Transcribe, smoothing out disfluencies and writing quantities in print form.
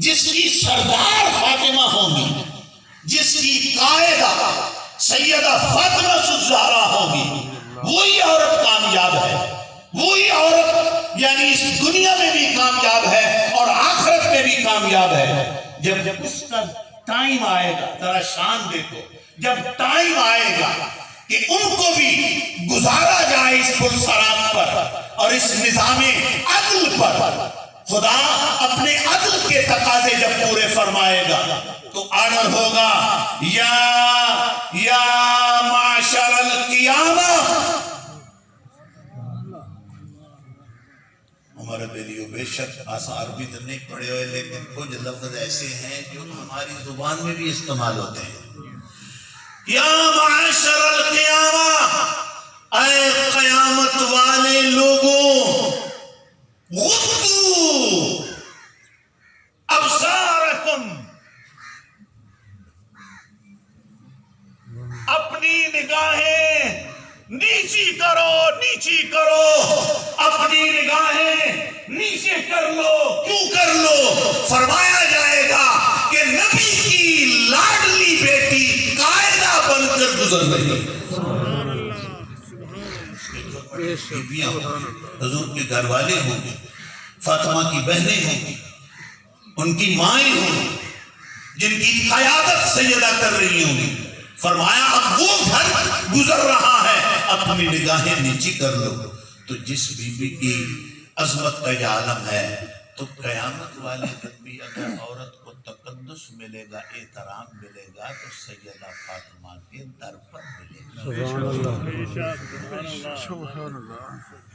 جس کی سردار فاطمہ ہوگی، جس کی قائدہ سیدہ فاطمہ الزہرا ہوگی، وہی عورت کامیاب ہے، وہی عورت یعنی اس دنیا میں بھی کامیاب ہے اور آخرت میں بھی کامیاب ہے۔ جب اس کا ٹائم آئے گا، ذرا شان دیکھو، جب ٹائم آئے گا کہ ان کو بھی گزارا جائے اس پلسرات پر اور اس نظام عدل پر، خدا اپنے عدل کے تقاضے جب پورے فرمائے گا تو آرڈر ہوگا یا معاشر القیامہ۔ ہمارے بیلیو بے شک آسان عربی تو نہیں پڑھے ہوئے، لیکن کچھ لفظ ایسے ہیں جو ہماری زبان میں بھی استعمال ہوتے ہیں۔ یا معاشر القیامہ، اے قیامت والے لوگوں، غضوا ابصارکم، اپنی نگاہیں نیچی کرو، نیچی کرو، اپنی نگاہیں نیچے کر لو۔ کیوں کر لو؟ فرمایا جائے گا کہ نبی کی لاڈلی بیٹی قائدہ بن کر گزر رہی ہے۔ بیویاں ہوں گی، حضور کے گھر والے ہوں گے، فاطمہ کی بہنیں ہوں گی، ان کی مائیں ہوں گی جن کی قیادت سیدہ کر رہی ہوں گی۔ فرمایا اب وہ گھر گزر رہا ہے، اپنی نگاہیں نیچی کر لو۔ تو جس بی بی کی عظمت کا یہ عالم ہے تو قیامت والے دن بھی اگر عورت کو تقدس ملے گا، احترام ملے گا تو سیدہ فاطمہ کے در پر ملے گا۔ سبحان اللہ۔